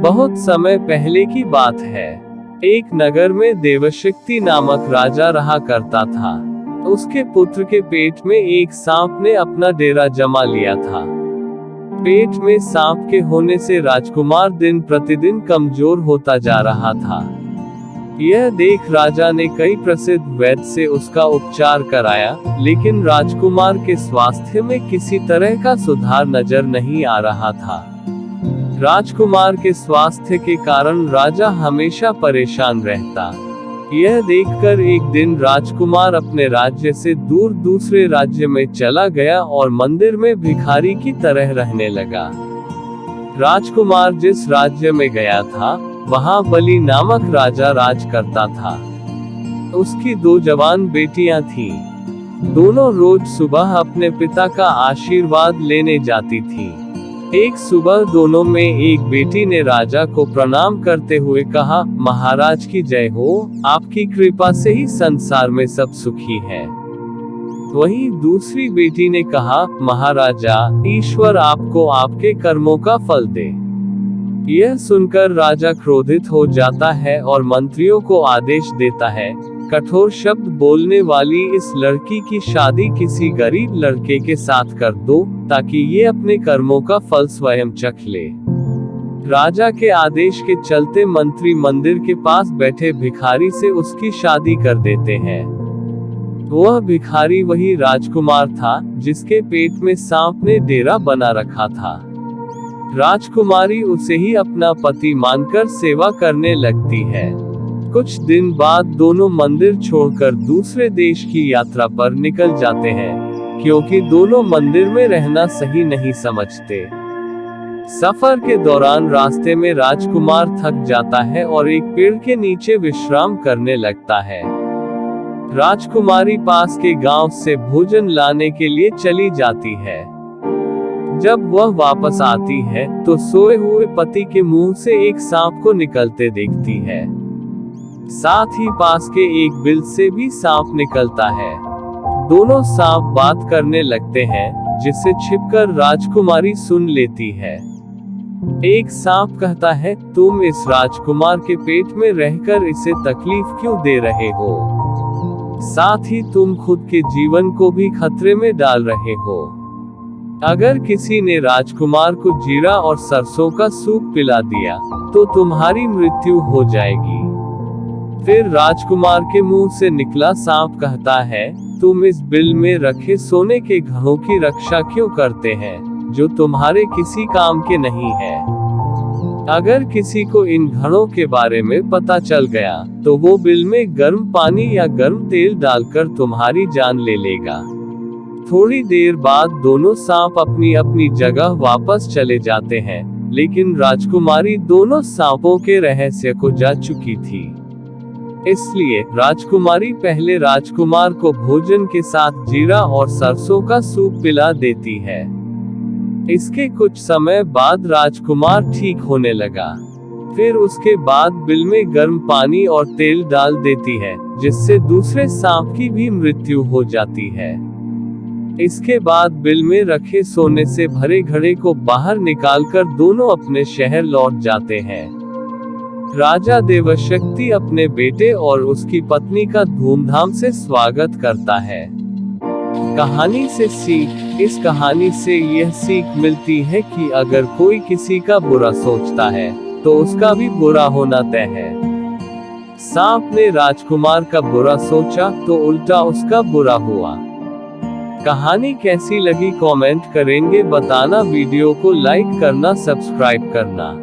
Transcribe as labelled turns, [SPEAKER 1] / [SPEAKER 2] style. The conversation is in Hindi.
[SPEAKER 1] बहुत समय पहले की बात है। एक नगर में देवशक्ति नामक राजा रहा करता था। उसके पुत्र के पेट में एक सांप ने अपना डेरा जमा लिया था। पेट में सांप के होने से राजकुमार दिन प्रतिदिन कमजोर होता जा रहा था। यह देख राजा ने कई प्रसिद्ध वैद्य से उसका उपचार कराया, लेकिन राजकुमार के स्वास्थ्य में किसी तरह का सुधार नजर नहीं आ रहा था। राजकुमार के स्वास्थ्य के कारण राजा हमेशा परेशान रहता। यह देखकर एक दिन राजकुमार अपने राज्य से दूर दूसरे राज्य में चला गया और मंदिर में भिखारी की तरह रहने लगा। राजकुमार जिस राज्य में गया था, वहां बलि नामक राजा राज करता था। उसकी 2 जवान बेटियां थीं। दोनों रोज सुबह अपने पिता का आशीर्वाद लेने जाती थीं। एक सुबह दोनों में एक बेटी ने राजा को प्रणाम करते हुए कहा, महाराज की जय हो, आपकी कृपा से ही संसार में सब सुखी है। वहीं दूसरी बेटी ने कहा, महाराजा, ईश्वर आपको आपके कर्मों का फल दे। यह सुनकर राजा क्रोधित हो जाता है और मंत्रियों को आदेश देता है, कठोर शब्द बोलने वाली इस लड़की की शादी किसी गरीब लड़के के साथ कर दो, ताकि ये अपने कर्मों का फल स्वयं चख ले। राजा के आदेश के चलते मंत्री मंदिर के पास बैठे भिखारी से उसकी शादी कर देते हैं। वह भिखारी वही राजकुमार था, जिसके पेट में सांप ने डेरा बना रखा था। राजकुमारी उसे ही अपना पति मानकर सेवा करने लगती है। कुछ दिन बाद दोनों मंदिर छोड़कर दूसरे देश की यात्रा पर निकल जाते हैं, क्योंकि दोनों मंदिर में रहना सही नहीं समझते। सफर के दौरान रास्ते में राजकुमार थक जाता है और एक पेड़ के नीचे विश्राम करने लगता है। राजकुमारी पास के गांव से भोजन लाने के लिए चली जाती है। जब वह वापस आती है तो सोए हुए पति के मुंह से एक सांप को निकलते देखती है। साथ ही पास के एक बिल से भी सांप निकलता है। दोनों सांप बात करने लगते हैं, जिसे छिपकर राजकुमारी सुन लेती है। एक सांप कहता है, तुम इस राजकुमार के पेट में रहकर इसे तकलीफ क्यों दे रहे हो? साथ ही तुम खुद के जीवन को भी खतरे में डाल रहे हो। अगर किसी ने राजकुमार को जीरा और सरसों का सूप पिला दिया, तो तुम्हारी मृत्यु हो जाएगी। फिर राजकुमार के मुंह से निकला सांप कहता है, तुम इस बिल में रखे सोने के घड़ों की रक्षा क्यों करते हैं, जो तुम्हारे किसी काम के नहीं है? अगर किसी को इन घड़ों के बारे में पता चल गया, तो वो बिल में गर्म पानी या गर्म तेल डालकर तुम्हारी जान ले लेगा। थोड़ी देर बाद दोनों सांप अपनी अपनी जगह वापस चले जाते हैं, लेकिन राजकुमारी दोनों सांपों के रहस्य को जान चुकी थी। इसलिए राजकुमारी पहले राजकुमार को भोजन के साथ जीरा और सरसों का सूप पिला देती है। इसके कुछ समय बाद राजकुमार ठीक होने लगा। फिर उसके बाद बिल में गर्म पानी और तेल डाल देती है, जिससे दूसरे सांप की भी मृत्यु हो जाती है। इसके बाद बिल में रखे सोने से भरे घड़े को बाहर निकालकर दोनों अपने शहर लौट जाते हैं। राजा देवशक्ति अपने बेटे और उसकी पत्नी का धूमधाम से स्वागत करता है। कहानी से सीख। इस कहानी से यह सीख मिलती है कि अगर कोई किसी का बुरा सोचता है, तो उसका भी बुरा होना तय है। सांप ने राजकुमार का बुरा सोचा, तो उल्टा उसका बुरा हुआ। कहानी कैसी लगी कमेंट करेंगे बताना। वीडियो को लाइक करना, सब्सक्राइब करना।